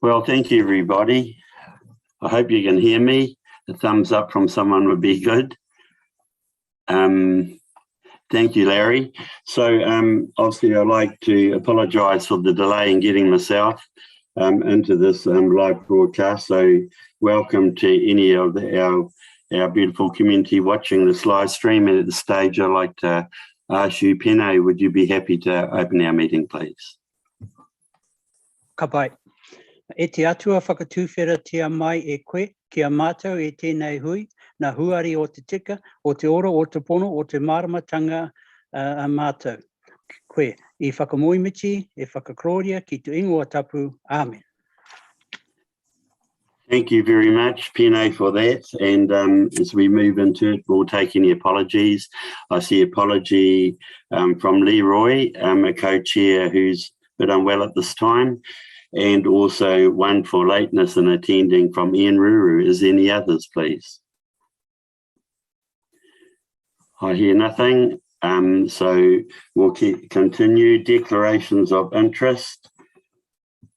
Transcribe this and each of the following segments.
Well, thank you, everybody. I hope you can hear me. A thumbs up from someone would be good. Thank you, Larry. So obviously I'd like to apologise for the delay in getting myself into this live broadcast. So welcome to any of our beautiful community watching this live stream. And at this stage, I'd like to ask you, Pene, would you be happy to open our meeting, please? Ka pai. E te atua whakatūwhera tia mai e koe, kia mātou e tēnei hui, na huari o te tika, o te ora, o te pono, o te maramatanga a mātou. Koe, I whakamoimiti, e whakakroria, ki tu ingoa tapu. Amen. Thank you very much, Pene, for that. And as we move into it, we'll take any apologies. I see apology from Leroy, a co-chair who's a bit unwell at this time, and also one for lateness in attending from Ian Ruru. Is there any others, please? I hear nothing. So we'll continue. Declarations of interest.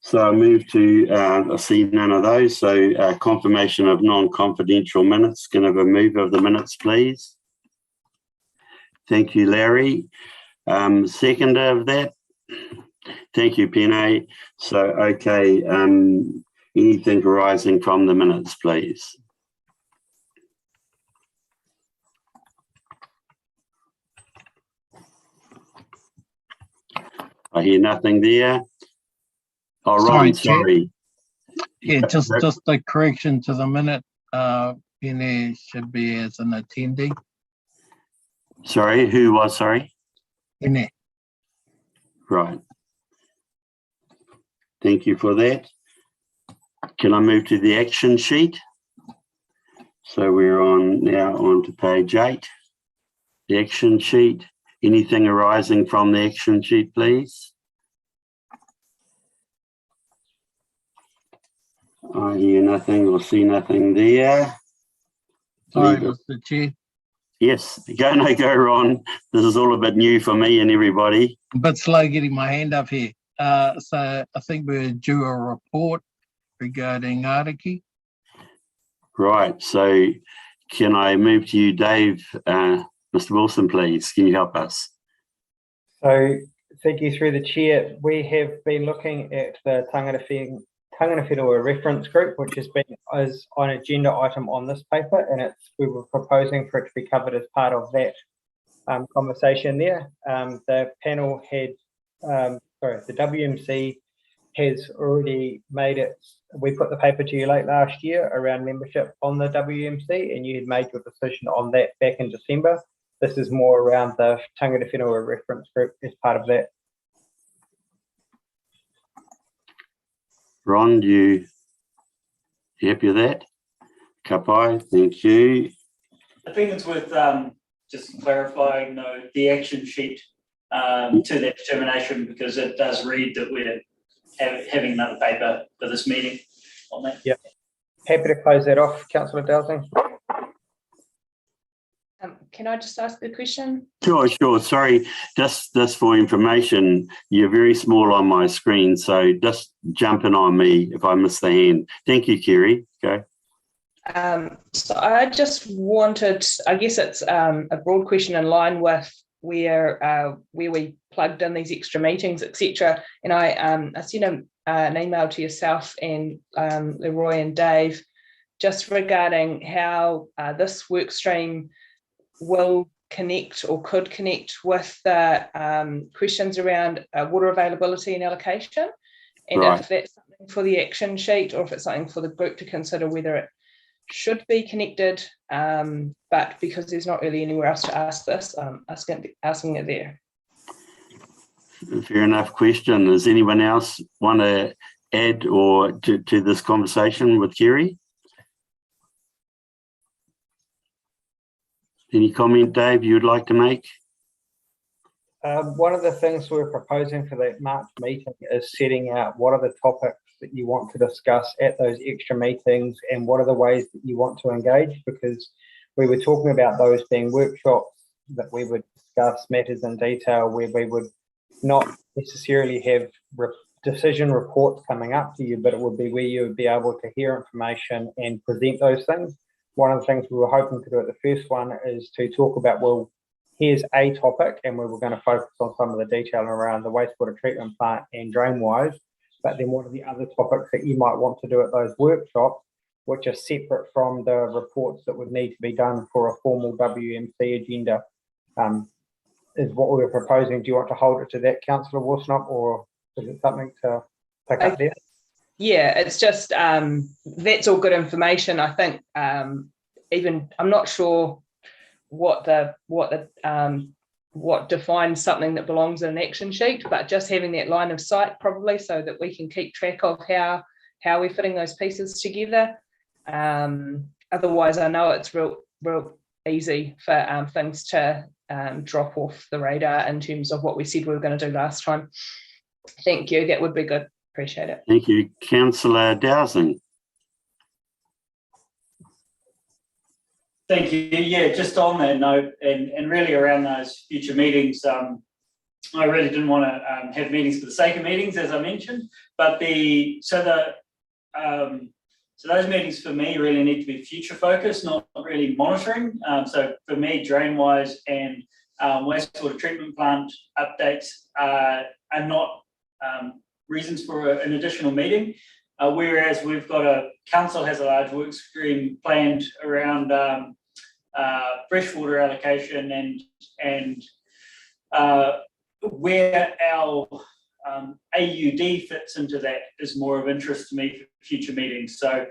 So I move to, I see none of those. So confirmation of non-confidential minutes. Can I have a move of the minutes, please? Thank you, Larry. Seconder of that. Thank you, Pene. So, okay, anything arising from the minutes, please? I hear nothing there. Oh, Ron, sorry. Yeah, just a correction to the minute. Pene should be as an attendee. Sorry, who was, sorry? Pene. Right. Thank you for that. Can I move to the action sheet? So we're now on to page 8. The action sheet. Anything arising from the action sheet, please? I hear nothing or see nothing there. Sorry, Mr. Chair. Yes, go Ron. This is all a bit new for me and everybody. A bit slow getting my hand up here. So I think we're due a report regarding Karakia. Right, so can I move to you, Dave? Mr. Wilson, please, can you help us? So thank you through the chair. We have been looking at the Tangata Whenua reference group, which has been as an agenda item on this paper, and we were proposing for it to be covered as part of that conversation there. The panel had, the WMC has already made it. We put the paper to you late last year around membership on the WMC, and you had made your decision on that back in December. This is more around the Tangata Whenua reference group as part of that. Ron, do you happy with that? Kapai, thank you. I think it's worth just clarifying the action sheet to that determination, because it does read that we're having another paper for this meeting on that. Yeah, happy to close that off, Councillor Dowsing. Can I just ask a question? Sure. Sorry, just for information, you're very small on my screen, so just jump in on me if I miss the hand. Thank you, Kerry. Okay. So I just wanted, I guess it's a broad question in line with where we plugged in these extra meetings, etc. And I sent an email to yourself and Leroy and Dave just regarding how this work stream will connect or could connect with the questions around water availability and allocation, and right. If that's something for the action sheet or if it's something for the group to consider whether it should be connected, but because there's not really anywhere else to ask this, asking it there. Fair enough question. Does anyone else want to add or to this conversation with Kerry? Any comment, Dave, you'd like to make? One of the things we're proposing for that March meeting is setting out what are the topics that you want to discuss at those extra meetings and what are the ways that you want to engage, because we were talking about those being workshops that we would discuss matters in detail where we would not necessarily have decision reports coming up to you, but it would be where you would be able to hear information and present those things. One of the things we were hoping to do at the first one is to talk about, well, here's a topic, and we were going to focus on some of the detail around the wastewater treatment plant and drain-wise, but then what are the other topics that you might want to do at those workshops, which are separate from the reports that would need to be done for a formal WMC agenda, is what we were proposing. Do you want to hold it to that, Councillor Worsnop, or is it something to pick up there? Yeah, it's just that's all good information. I think even I'm not sure what defines something that belongs in an action sheet, but just having that line of sight probably so that we can keep track of how we're fitting those pieces together. Otherwise, I know it's real easy for things to drop off the radar in terms of what we said we were going to do last time. Thank you. That would be good. Appreciate it. Thank you. Councillor Dowsing. Thank you. Yeah, just on that note, and really around those future meetings, I really didn't want to have meetings for the sake of meetings, as I mentioned, but so those meetings for me really need to be future focused, not really monitoring. So for me, drain-wise and wastewater treatment plant updates are not reasons for an additional meeting. Whereas we've got council has a large work stream planned around freshwater allocation and where our AUD fits into that is more of interest to me for future meetings. So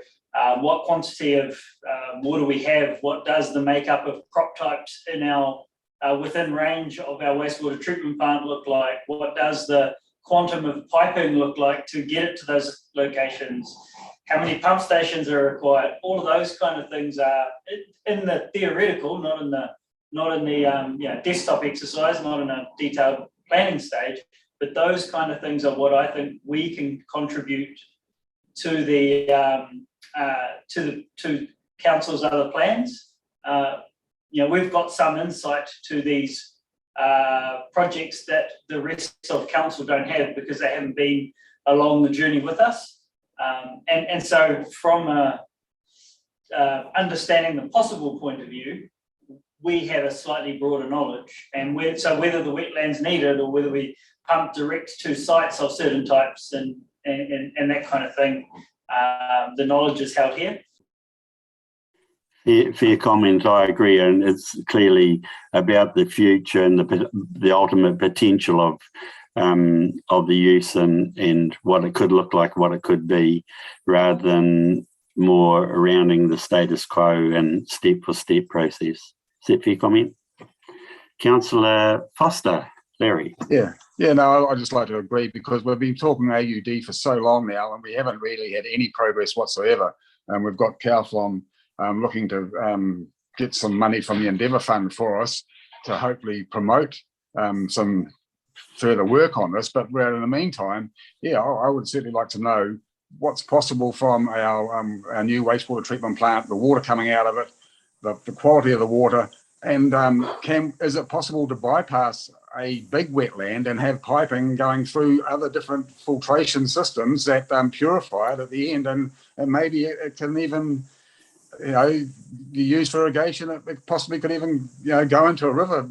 what quantity of water we have, what does the makeup of crop types in our within range of our wastewater treatment plant look like, what does the quantum of piping look like to get it to those locations, how many pump stations are required. All of those kind of things are in the theoretical, not in the desktop exercise, not in a detailed planning stage, but those kind of things are what I think we can contribute to the to council's other plans. We've got some insight to these projects that the rest of council don't have because they haven't been along the journey with us. And so from understanding the possible point of view, we have a slightly broader knowledge. And so whether the wetlands need it or whether we pump direct to sites of certain types and that kind of thing, the knowledge is held here. Fair comment, I agree, and it's clearly about the future and the ultimate potential of the use and what it could look like, what it could be, rather than more surrounding the status quo and step-for-step process. Is that fair comment? Councillor Foster, Larry. No, I'd just like to agree because we've been talking AUD for so long now and we haven't really had any progress whatsoever. We've got Kauflon looking to get some money from the Endeavour Fund for us to hopefully promote some further work on this. But in the meantime, I would certainly like to know what's possible from our new wastewater treatment plant, the water coming out of it, the quality of the water, and is it possible to bypass a big wetland and have piping going through other different filtration systems that purify it at the end, and maybe it can even be used for irrigation. It possibly could even go into a river,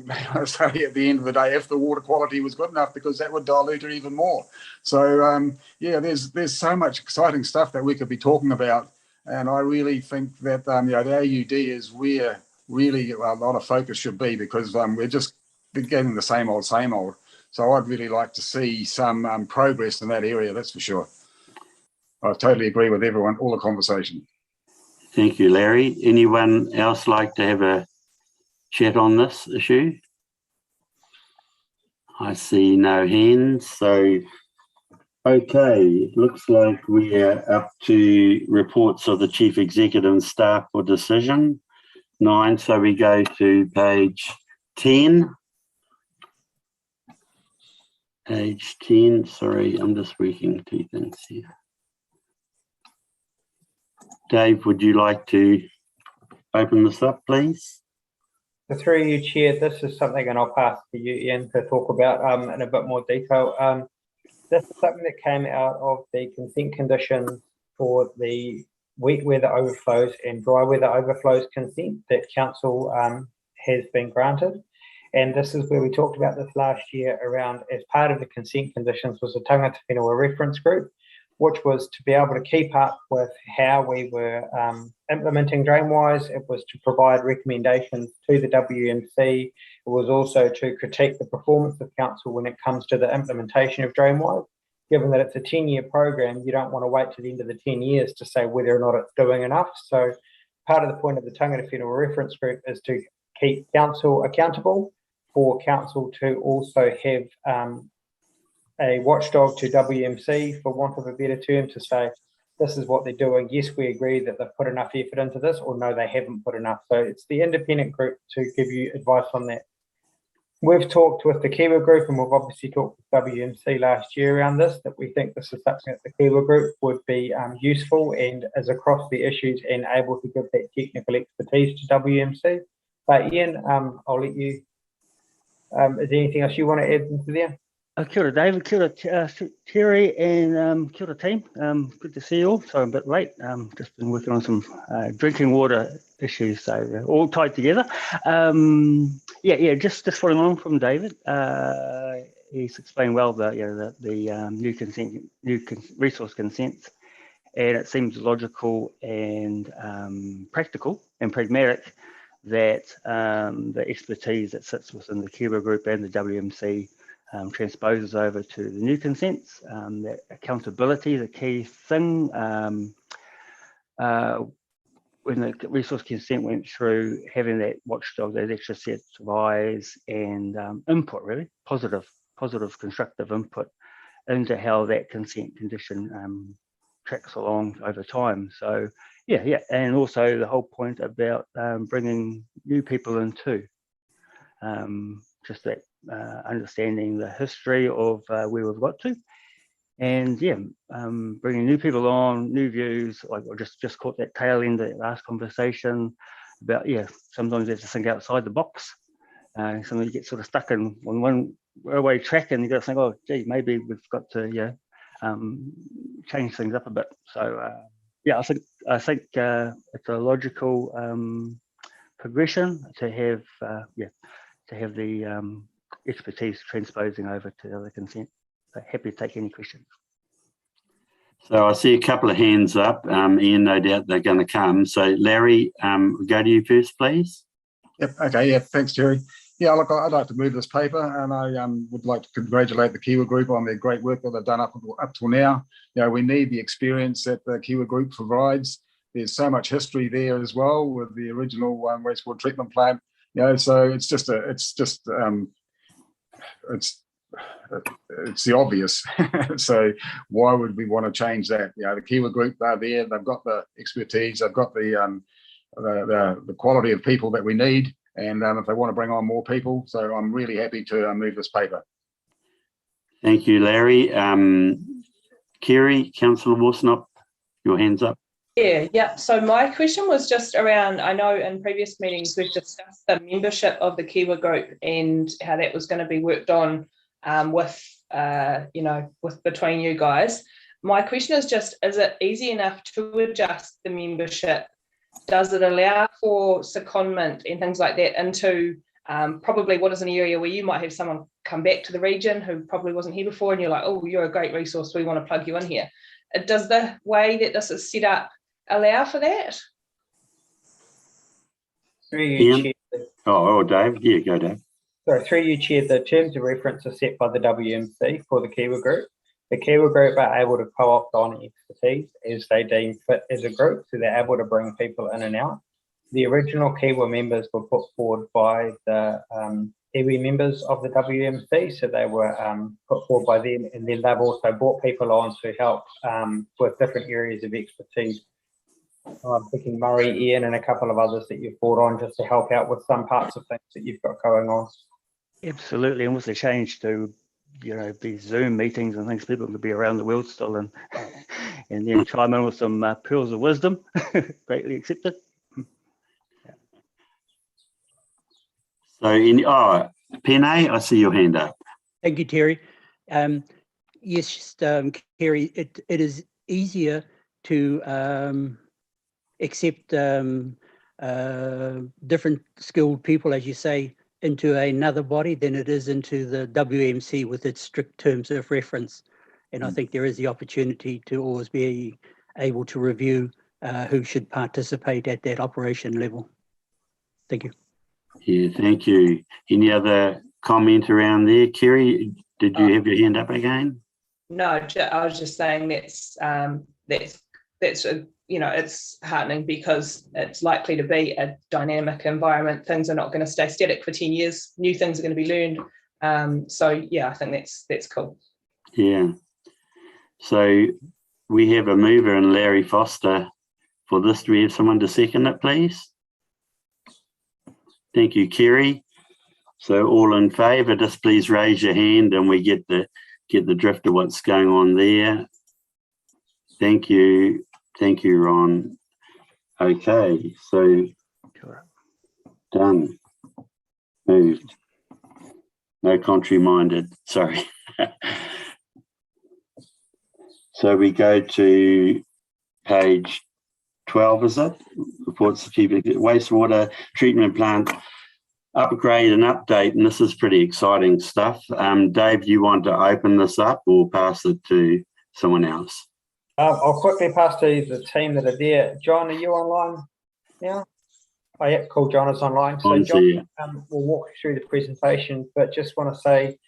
say at the end of the day, if the water quality was good enough, because that would dilute it even more. So there's so much exciting stuff that we could be talking about, and I really think that the AUD is where really a lot of focus should be, because we're just getting the same old. So I'd really like to see some progress in that area, that's for sure. I totally agree with everyone, all the conversation. Thank you, Larry. Anyone else like to have a chat on this issue? I see no hands. So, okay, it looks like we are up to reports of the Chief Executive and staff for decision 9. So we go to page 10. Page 10, sorry, I'm just working two things here. Dave, would you like to open this up, please? Through you, Chair, this is something, and I'll pass to you, Ian, to talk about in a bit more detail. this is something that came out of the consent conditions for the wet weather overflows and dry weather overflows consent that council has been granted. And this is where we talked about this last year around, as part of the consent conditions was a Tangata Whenua reference group, which was to be able to keep up with how we were implementing DrainWise. It was to provide recommendations to the WMC. It was also to critique the performance of council when it comes to the implementation of DrainWise. Given that it's a 10-year program, you don't want to wait to the end of the 10 years to say whether or not it's doing enough. So part of the point of the Tangata Whenua reference group is to keep council accountable, for council to also have a watchdog to WMC, for want of a better term, to say, this is what they're doing. Yes, we agree that they've put enough effort into this, or no, they haven't put enough. So it's the independent group to give you advice on that. We've talked with the Kiwa group, and we've obviously talked with WMC last year around this, that we think this is something that the Kiwa group would be useful and is across the issues and able to give that technical expertise to WMC. But Ian, I'll let you, is there anything else you want to add into there? Kia ora, David. Kia ora, Terry, and kia ora, team. Good to see you all. Sorry, I'm a bit late. Just been working on some drinking water issues, so they're all tied together. Just following on from David. He's explained well the new resource consents, and it seems logical and practical and pragmatic that the expertise that sits within the Kiwa group and the WMC transposes over to the new consents. That accountability, the key thing. When the resource consent went through, having that watchdog, those extra sets of eyes and input, really positive, constructive input into how that consent condition tracks along over time. So and also the whole point about bringing new people in too. Just that understanding the history of where we've got to, and bringing new people on, new views. Like I just caught that tail end of that last conversation about sometimes you have to think outside the box. Sometimes you get sort of stuck on one railway track, and you got to think, oh gee, maybe we've got to change things up a bit. So I think it's a logical progression to have the expertise transposing over to the other consent. So happy to take any questions. So I see a couple of hands up. Ian, no doubt they're going to come. So Larry, we'll go to you first, please. Yep. Okay. Yeah. Thanks, Terry. Yeah. Look, I'd like to move this paper, and I would like to congratulate the Kiwa group on their great work that they've done up till now. We need the experience that the Kiwa group provides. There's so much history there as well with the original wastewater treatment plant. So it's the obvious. So why would we want to change that? The Kiwa group, they're there. They've got the expertise. They've got the quality of people that we need. And if they want to bring on more people, so I'm really happy to move this paper. Thank you, Larry. Kerry, Councillor Worsnop, your hand's up. Yeah. So my question was just around, I know in previous meetings we've discussed the membership of the Kiwa group and how that was going to be worked on with between you guys. My question is just, is it easy enough to adjust the membership? Does it allow for secondment and things like that into probably what is an area where you might have someone come back to the region who probably wasn't here before, and you're like, oh, you're a great resource, we want to plug you in here. Does the way that this is set up allow for that? Through you, Chair. Dave. Yeah, go, Dave. Sorry, through you, Chair, the terms of reference are set by the WMC for the Kiwa group. The Kiwa group are able to co-opt on expertise as they deem fit as a group, so they're able to bring people in and out. The original Kiwa members were put forward by the iwi members of the WMC, so they were put forward by them, and then they've also brought people on to help with different areas of expertise. I'm thinking Murray, Ian, and a couple of others that you've brought on just to help out with some parts of things that you've got going on. Absolutely, and with the change to these Zoom meetings and things, people could be around the world still, and then chime in with some pearls of wisdom. Greatly accepted. So Pene, I see your hand up. Thank you, Terry. Yes, Kerry, it is easier to accept different skilled people, as you say, into another body than it is into the WMC with its strict terms of reference. And I think there is the opportunity to always be able to review who should participate at that operation level. Thank you. Yeah, thank you. Any other comment around there, Kerry? Did you have your hand up again? No, I was just saying that's it's heartening because it's likely to be a dynamic environment. Things are not going to stay static for 10 years. New things are going to be learned. So yeah, I think that's cool. Yeah. So we have a mover and Larry Foster for this. Do we have someone to second it, please? Thank you, Kerry. So all in favour, just please raise your hand and we get the drift of what's going on there. Thank you. Thank you, Ron. Okay, so done. Moved. No contrary minded, sorry. So we go to page 12, is it? Reports of wastewater treatment plant upgrade and update, and this is pretty exciting stuff. Dave, you want to open this up or pass it to someone else? I'll quickly pass to the team that are there. John, are you online now? Oh, yeah, cool. John is online. So John will walk you through the presentation, but just want to say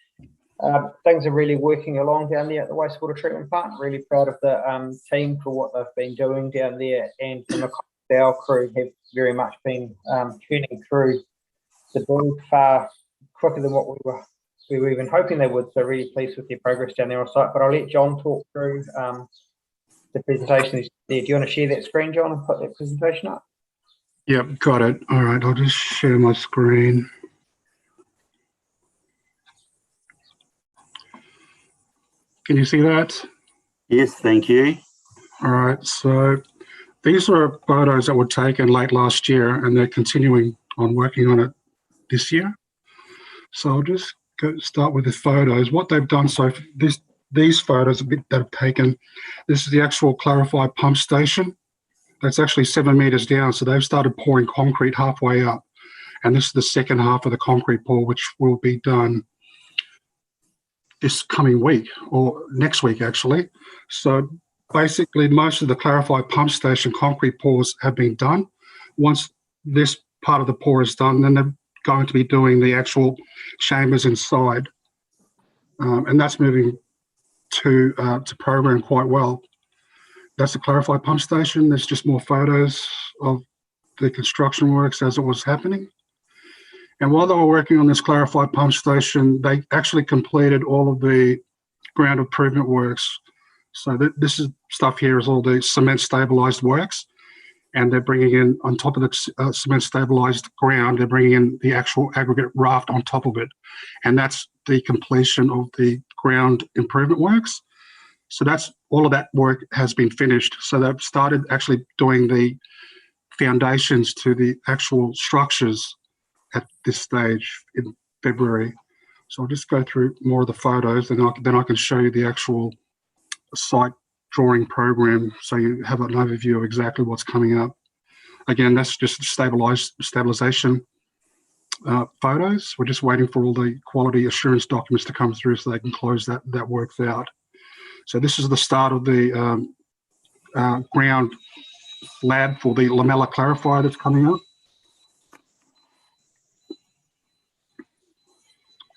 things are really working along down there at the wastewater treatment plant. Really proud of the team for what they've been doing down there, and our crew have very much been tuning through the build far quicker than what we were even hoping they would. So really pleased with their progress down there on site. But I'll let John talk through the presentation there. Do you want to share that screen, John, and put that presentation up? Yep, got it. All right, I'll just share my screen. Can you see that? Yes, thank you. All right, so these are photos that were taken late last year and they're continuing on working on it this year. So I'll just start with the photos. What they've done, so these photos that have taken, this is the actual clarified pump station. That's actually 7 meters down. So they've started pouring concrete halfway up. And this is the second half of the concrete pour, which will be done this coming week or next week, actually. So basically, most of the clarified pump station concrete pours have been done. Once this part of the pour is done, then they're going to be doing the actual chambers inside. And that's moving to program quite well. That's the clarified pump station. There's just more photos of the construction works as it was happening. And while they were working on this clarified pump station, they actually completed all of the ground improvement works. So this is stuff here is all the cement stabilized works. And they're bringing in, on top of the cement stabilized ground, they're bringing in the actual aggregate raft on top of it. And that's the completion of the ground improvement works. So that's all of that work has been finished. So they've started actually doing the foundations to the actual structures at this stage in February. So I'll just go through more of the photos, and then I can show you the actual site drawing program, so you have an overview of exactly what's coming up. Again, that's just stabilization photos. We're just waiting for all the quality assurance documents to come through so they can close that works out. So this is the start of the ground lab for the lamella clarifier that's coming up.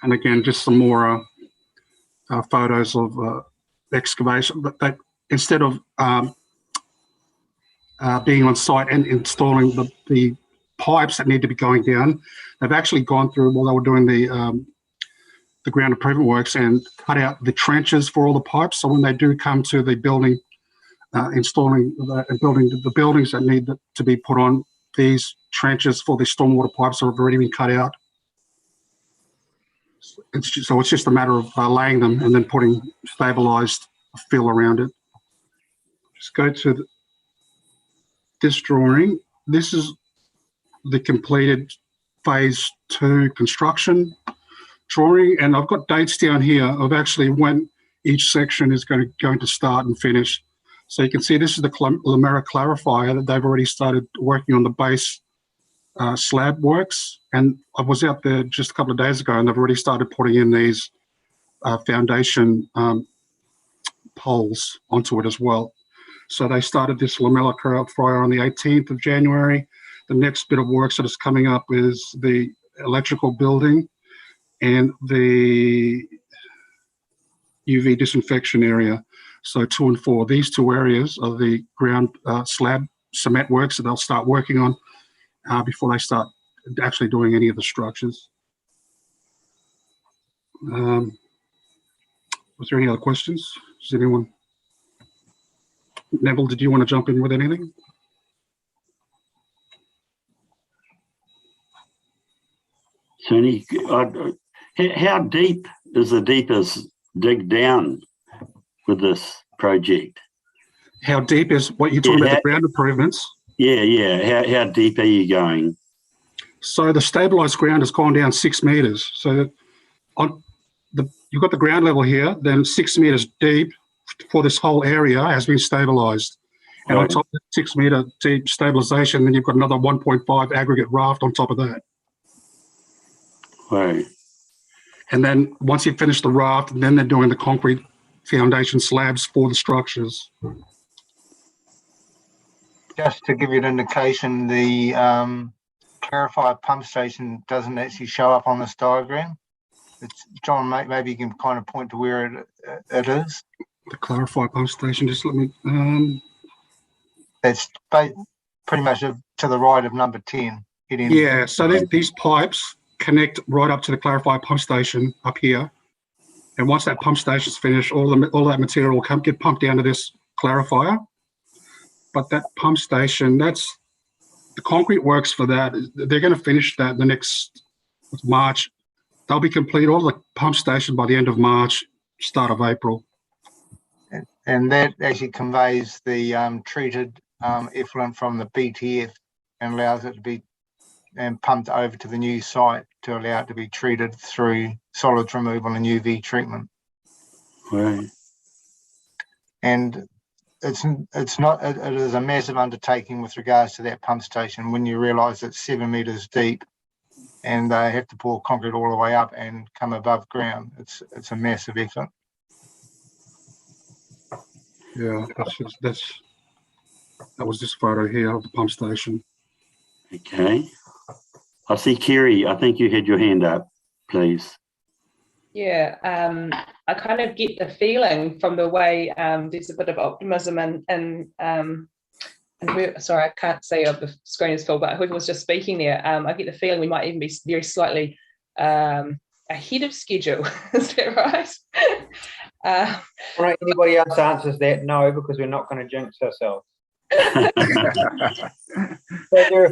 And again, just some more photos of excavation, but they, instead of being on site and installing the pipes that need to be going down, they've actually gone through while they were doing the ground improvement works and cut out the trenches for all the pipes. So when they do come to the building, installing and building the buildings that need to be put on, these trenches for the stormwater pipes have already been cut out. So it's just a matter of laying them and then putting stabilized fill around it. Just go to this drawing. This is the completed phase 2 construction drawing, and I've got dates down here of actually when each section is going to start and finish. So you can see this is the Lamera clarifier that they've already started working on the base slab works. And I was out there just a couple of days ago, and they've already started putting in these foundation poles onto it as well. So they started this lamella clarifier on the 18th of January. The next bit of work that is coming up is the electrical building and the UV disinfection area. So 2 and 4, these 2 areas are the ground slab cement works that they'll start working on before they start actually doing any of the structures. Was there any other questions? Does anyone? Neville, did you want to jump in with anything? Tony, how deep is the deepest dig down with this project? How deep is what you're talking about, the ground improvements? Yeah. How deep are you going? So the stabilised ground has gone down 6 metres. So you've got the ground level here, then 6 metres deep for this whole area has been stabilised. And on top of the 6 metre deep stabilisation, then you've got another 1.5 aggregate raft on top of that. Right. And then once you finish the raft, then they're doing the concrete foundation slabs for the structures. Just to give you an indication, the clarifier pump station doesn't actually show up on this diagram. John, maybe you can kind of point to where it is. The clarifier pump station, just let me... It's pretty much to the right of number 10. Yeah, so these pipes connect right up to the clarifier pump station up here. And once that pump station's finished, all that material will get pumped down to this clarifier. But that pump station, that's the concrete works for that. They're going to finish that the next March. They'll be complete, all the pump station, by the end of March, start of April. And that actually conveys the treated effluent from the BTF and allows it to be pumped over to the new site to allow it to be treated through solids removal and UV treatment. Right. And it is a massive undertaking with regards to that pump station when you realise it's 7 metres deep and they have to pour concrete all the way up and come above ground. It's a massive effort. Yeah, that was this photo here of the pump station. Okay. I see Kerry, I think you had your hand up, please. Yeah, I kind of get the feeling from the way there's a bit of optimism and sorry, I can't see if the screen is full, but whoever was just speaking there, I get the feeling we might even be very slightly ahead of schedule. Is that right? All right, anybody else answers that? No, because we're not going to jinx ourselves. But there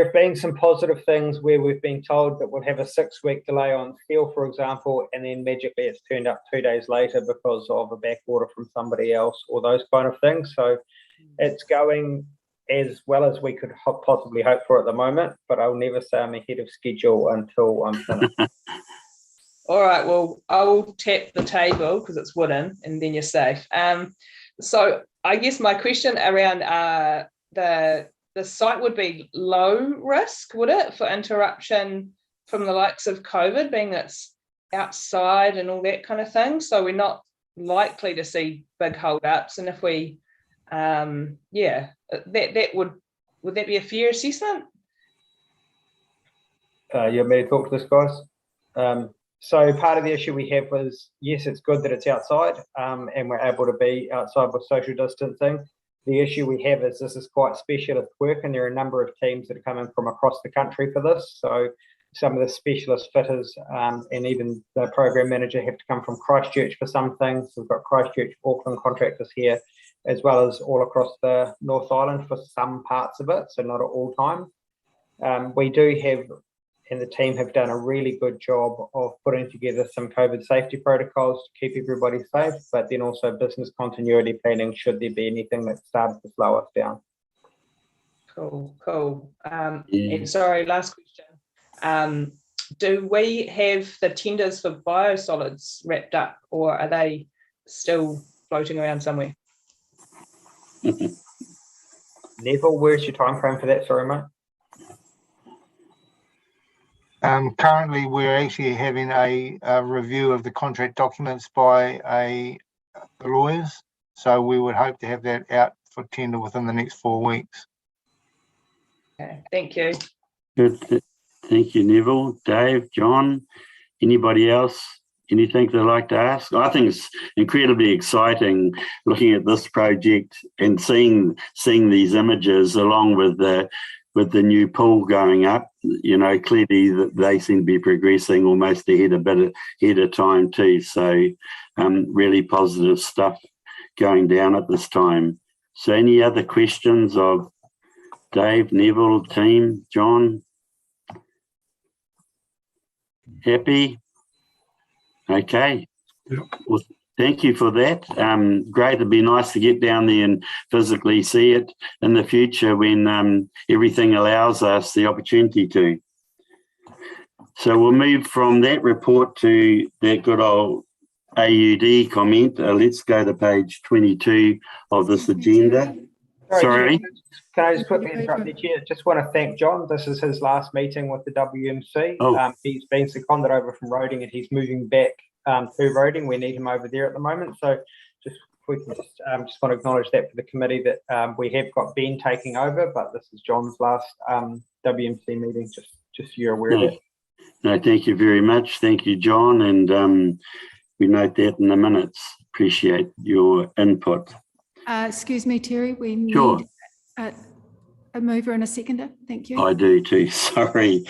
have been some positive things where we've been told that we'll have a 6-week delay on steel, for example, and then magically it's turned up 2 days later because of a back order from somebody else or those kind of things. So it's going as well as we could possibly hope for at the moment, but I'll never say I'm ahead of schedule until I'm finished. All right, well, I'll tap the table because it's wooden and then you're safe. So I guess my question around the site would be low risk, would it, for interruption from the likes of COVID, being it's outside and all that kind of thing? So we're not likely to see big hold-ups. And if we, that would that be a fair assessment? You want me to talk to this, guys? So part of the issue we have was, yes, it's good that it's outside and we're able to be outside with social distancing. The issue we have is this is quite specialist work and there are a number of teams that are coming from across the country for this. So some of the specialist fitters and even the program manager have to come from Christchurch for some things. We've got Christchurch, Auckland contractors here, as well as all across the North Island for some parts of it, so not at all times. We do have, and the team have done a really good job of putting together some COVID safety protocols to keep everybody safe, but then also business continuity planning should there be anything that started to slow us down. Cool. And sorry, last question. do we have the tenders for biosolids wrapped up, or are they still floating around somewhere? Neville, where's your time frame for that? Sorry, mate. Currently, we're actually having a review of the contract documents by the lawyers. So we would hope to have that out for tender within the next 4 weeks. Okay, thank you. Good. Thank you, Neville. Dave, John, anybody else? Anything they'd like to ask? I think it's incredibly exciting looking at this project and seeing these images along with the new pool going up. You know, clearly they seem to be progressing almost ahead of time too. So really positive stuff going down at this time. So any other questions of Dave, Neville, team, John? Happy? Okay. Yep. Well, thank you for that. Great. It'd be nice to get down there and physically see it in the future when everything allows us the opportunity to. So we'll move from that report to that good old AUD comment. Let's go to page 22 of this agenda. Sorry. Can I just quickly interrupt you, Chair? Just want to thank John. This is his last meeting with the WMC. Oh. He's been seconded over from Roding and he's moving back to Roding. We need him over there at the moment. So just we can just want to acknowledge that for the committee that we have got Ben taking over, but this is John's last WMC meeting. Just so you're aware of that. No, thank you very much. Thank you, John. And we note that in the minutes. Appreciate your input. Excuse me, Terry, we need Sure. a mover and a seconder. Thank you. I do too. Sorry,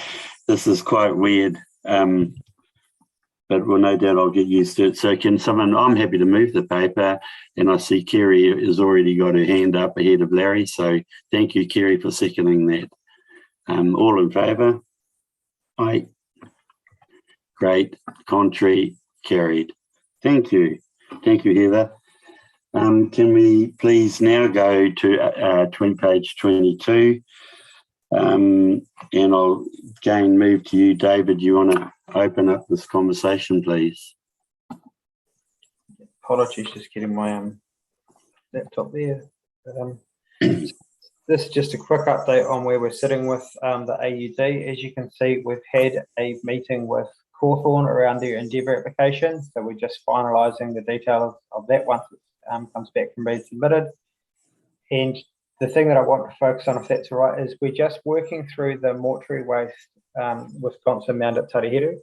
this is quite weird. But well, no doubt I'll get used to it. So can someone, I'm happy to move the paper, and I see Kerry has already got her hand up ahead of Larry. So thank you, Kerry, for seconding that. All in favour? Aye. Great. Contrary? Carried. Thank you. Thank you, Heather. Can we please now go to page 22? And I'll again move to you, David. You want to open up this conversation, please? Apologies, just getting my laptop there. This is just a quick update on where we're sitting with the AUD. As you can see, we've had a meeting with Cawthorn around their Endeavour application. So we're just finalising the details of that once it comes back from being submitted. And the thing that I want to focus on, if that's all right, is we're just working through the mortuary waste Wisconsin mound at Tarihiru.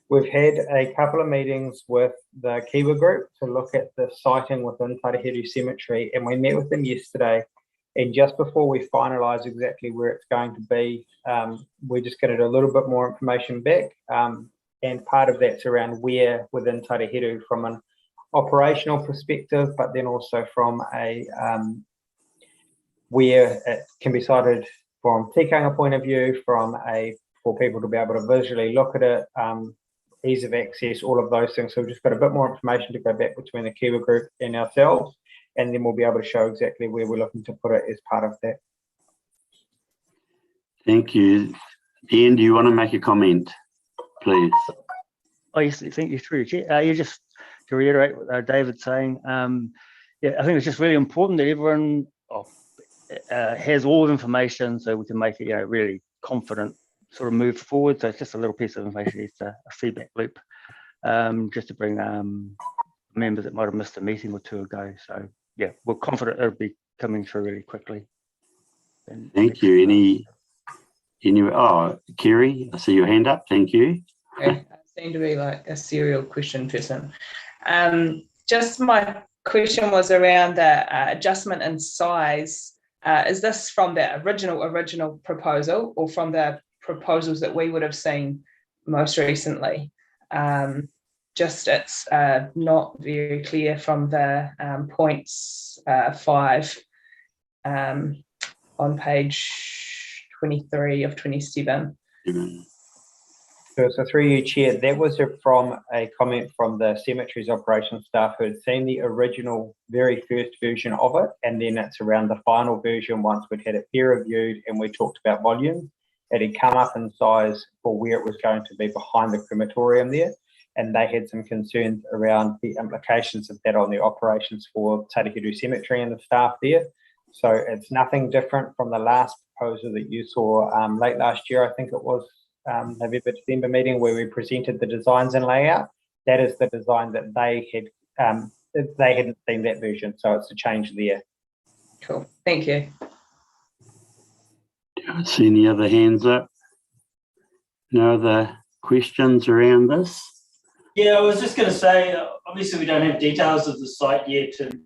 We've had a couple of meetings with the Kiwa group to look at the siting within Tarihiru Cemetery, and we met with them yesterday. And just before we finalise exactly where it's going to be, we're just going to do a little bit more information back. And part of that's around where within Tarihiru from an operational perspective, but then also from a where it can be sited from tikanga point of view, for people to be able to visually look at it, ease of access, all of those things. So we've just got a bit more information to go back between the Kiwa group and ourselves, and then we'll be able to show exactly where we're looking to put it as part of that. Thank you. Ian, do you want to make a comment, please? Oh, yes, thank you, through you. You just to reiterate what David's saying, yeah, I think it's just really important that everyone has all the information so we can make it, really confident sort of move forward. So it's just a little piece of information. It's a feedback loop, just to bring members that might have missed a meeting or two ago. So yeah, we're confident it'll be coming through really quickly. Thank you. Any? Oh, Kerry, I see your hand up. Thank you. Okay. I seem to be like a serial question person. Just my question was around the adjustment in size. Is this from the original proposal or from the proposals that we would have seen most recently? Just it's not very clear from the points 5 on page 23 of 27. So through you, Chair, that was from a comment from the cemetery's operations staff who had seen the original very first version of it, and then it's around the final version once we'd had it peer reviewed and we talked about volume. it had come up in size for where it was going to be behind the crematorium there. And they had some concerns around the implications of that on the operations for Tarahiru Cemetery and the staff there. So it's nothing different from the last proposal that you saw late last year. I think it was November, December meeting where we presented the designs and layout. That is the design that they hadn't seen that version. So it's a change there. Cool. Thank you. Do I see any other hands up? No other questions around this? Yeah, I was just going to say, obviously we don't have details of the site yet. And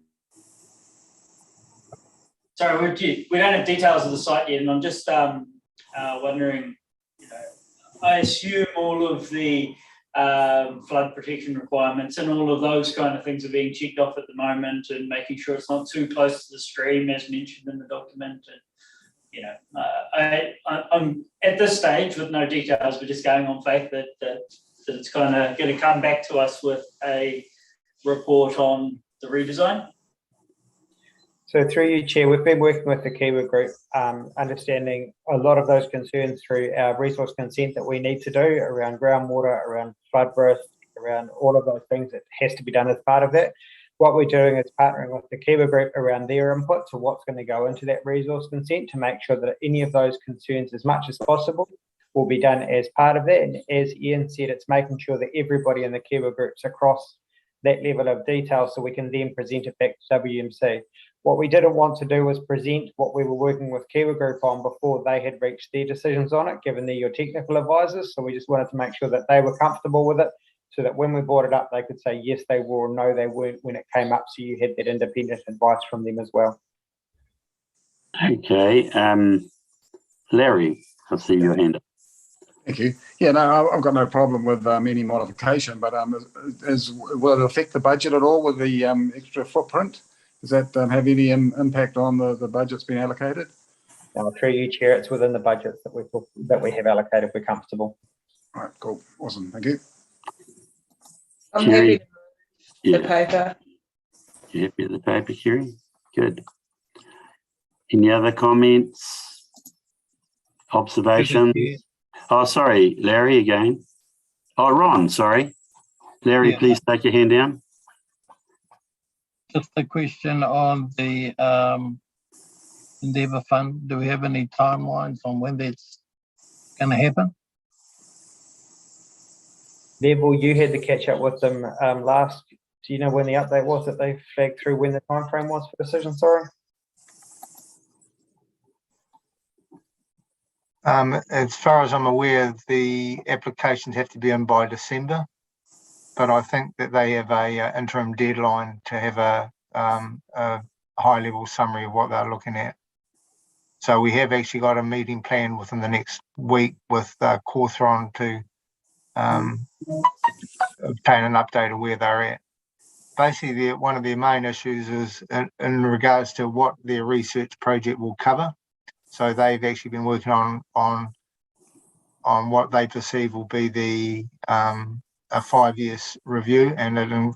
sorry, we don't have details of the site yet, and I'm just wondering, I assume all of the flood protection requirements and all of those kind of things are being checked off at the moment, and making sure it's not too close to the stream as mentioned in the document. And I'm at this stage with no details. We're just going on faith that it's kind of going to come back to us with a report on the redesign. So through you, Chair, we've been working with the Kiwa Group, understanding a lot of those concerns through our resource consent that we need to do around groundwater, around flood risk, around all of those things that has to be done as part of that. What we're doing is partnering with the Kiwa Group around their input to what's going to go into that resource consent to make sure that any of those concerns, as much as possible, will be done as part of that. And as Ian said, it's making sure that everybody in the Kiwa Group's across that level of detail so we can then present it back to WMC. What we didn't want to do was present what we were working with Kiwa Group on before they had reached their decisions on it, given they're your technical advisors. So we just wanted to make sure that they were comfortable with it, so that when we brought it up, they could say yes, they were, or no, they weren't when it came up. So you had that independent advice from them as well. Okay. Larry, I see your hand up. Thank you. Yeah, no, I've got no problem with any modification, but will it affect the budget at all with the extra footprint? Does that have any impact on the budget's been allocated? Now, through you, Chair, it's within the budgets that we have allocated. We're comfortable. All right, cool, awesome, thank you. I'm Kerry, happy with the paper. You happy with the paper, Kerry? Good. Any other comments? Observations? Oh, sorry, Larry again. Oh, Ron, sorry. Larry, Yeah. Please take your hand down. Just a question on the Endeavour Fund. Do we have any timelines on when that's going to happen? Neville, you had to catch up with them last. Do you know when the update was that they flagged through when the time frame was for decision? Sorry. As far as I'm aware, the applications have to be in by December, but I think that they have a interim deadline to have a high-level summary of what they're looking at. So we have actually got a meeting planned within the next week with Cawthron to obtain an update of where they're at. Basically, one of their main issues is in regards to what their research project will cover. So they've actually been working on what they perceive will be a 5 years review, and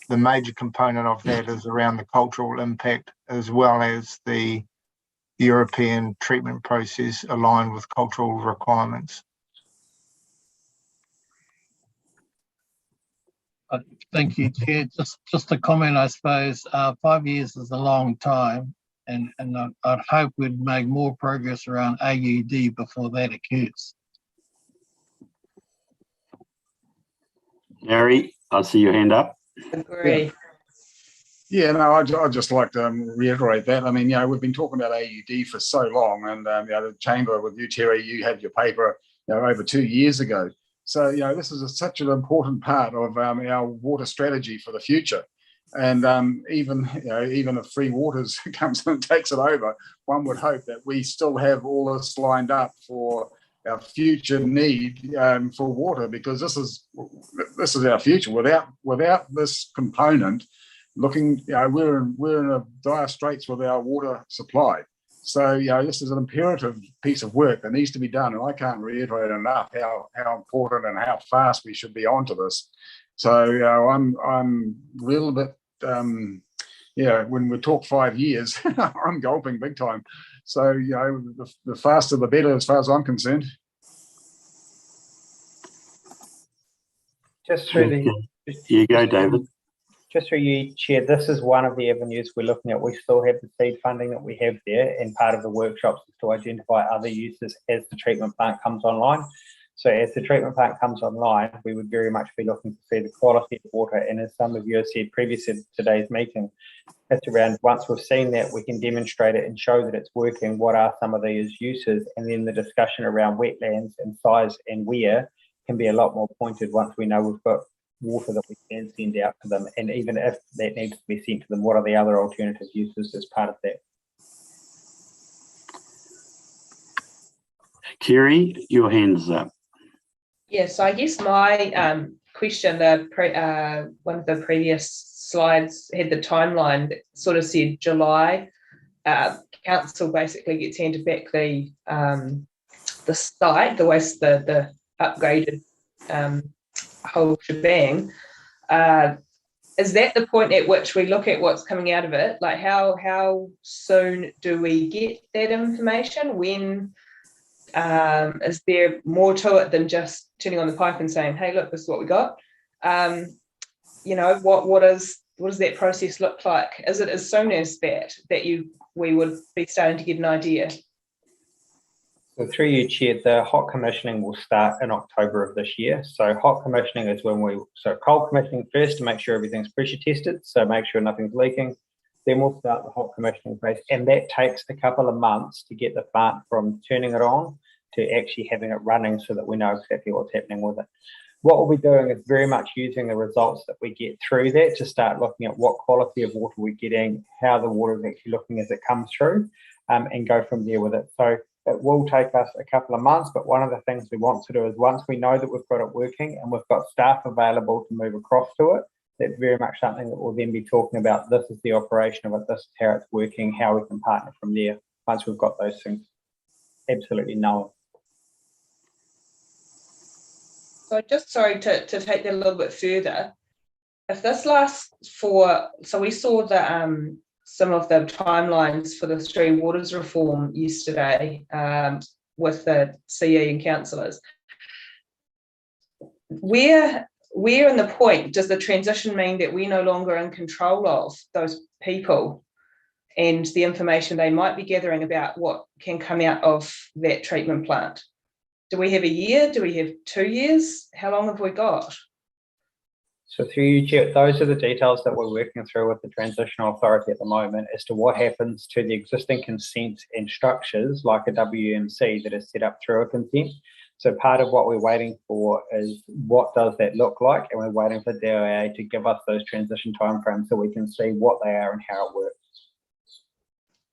the major component of that is around the cultural impact as well as the European treatment process aligned with cultural requirements. Thank you, Chair. Just a comment, I suppose. 5 years is a long time, and I'd hope we'd make more progress around AUD before that occurs. Larry, I see your hand up. Agree. Yeah, no, I'd just like to reiterate that. I mean, we've been talking about AUD for so long, and the Chamber with you, Terry, you had your paper over 2 years ago. So, this is such an important part of our water strategy for the future. And even if Free Waters comes and takes it over, one would hope that we still have all this lined up for our future need for water, because this is our future. Without this component, we're in a dire straits with our water supply. So this is an imperative piece of work that needs to be done, and I can't reiterate enough how important and how fast we should be onto this. So I'm a little bit when we talk 5 years, I'm gulping big time. So the faster the better, as far as I'm concerned. Just through the. You go, David. Just through you, Chair, this is one of the avenues we're looking at. We still have the seed funding that we have there, and part of the workshops is to identify other uses as the treatment plant comes online. So as the treatment plant comes online, we would very much be looking to see the quality of water. And as some of you have said previously at today's meeting, it's around once we've seen that, we can demonstrate it and show that it's working. What are some of these uses? And then the discussion around wetlands and size and where can be a lot more pointed once we know we've got water that we can send out to them. And even if that needs to be sent to them, what are the other alternative uses as part of that? Kerry, your hand's up. Yes, so I guess my question, one of the previous slides had the timeline that sort of said July. Council basically gets handed back the site, the upgraded whole shebang. Is that the point at which we look at what's coming out of it? Like how soon do we get that information? When is there more to it than just turning on the pipe and saying, hey, look, this is what we got? You know, what does that process look like? Is it as soon as that we would be starting to get an idea? So through you, Chair, the hot commissioning will start in October of this year. So hot commissioning is when cold commissioning first to make sure everything's pressure tested, so make sure nothing's leaking. Then we'll start the hot commissioning phase, and that takes a couple of months to get the plant from turning it on to actually having it running so that we know exactly what's happening with it. What we'll be doing is very much using the results that we get through that to start looking at what quality of water we're getting, how the water is actually looking as it comes through, and go from there with it. So it will take us a couple of months, but one of the things we want to do is once we know that we've got it working and we've got staff available to move across to it, that's very much something that we'll then be talking about. This is the operation of it, this is how it's working, how we can partner from there once we've got those things absolutely known. So just sorry to take that a little bit further. If this lasts so we saw the some of the timelines for the Three Waters reform yesterday with the CE and councillors. Where in the point does the transition mean that we're no longer in control of those people and the information they might be gathering about what can come out of that treatment plant? Do we have a year? Do we have 2 years? How long have we got? So through you, Chair, those are the details that we're working through with the Transitional Authority at the moment as to what happens to the existing consents and structures like a WMC that is set up through a consent. So part of what we're waiting for is what does that look like, and we're waiting for DIA to give us those transition timeframes so we can see what they are and how it works.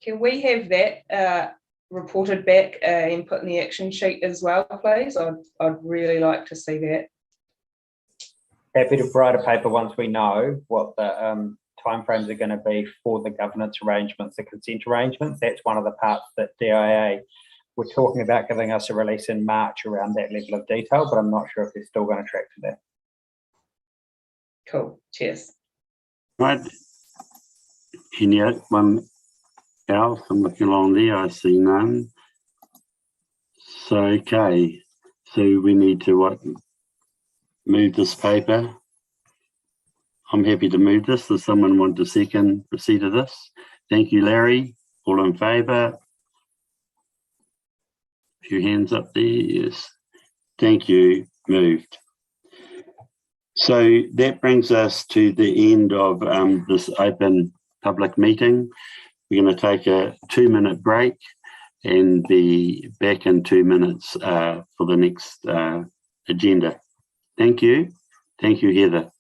Can we have that reported back and put in the action sheet as well, please? I'd really like to see that. Happy to write a paper once we know what the timeframes are going to be for the governance arrangements, the consent arrangements. That's one of the parts that DIA were talking about giving us a release in March around that level of detail, but I'm not sure if they're still going to track to that. Cool. Cheers. Right. Anyone else? I'm looking along there. I see none. So, okay. So we need to move this paper. I'm happy to move this. Does someone want to second receipt of this? Thank you, Larry. All in favour? A few hands up there. Yes. Thank you. Moved. So that brings us to the end of this open public meeting. We're going to take a 2-minute break and be back in 2 minutes for the next agenda. Thank you. Thank you, Heather.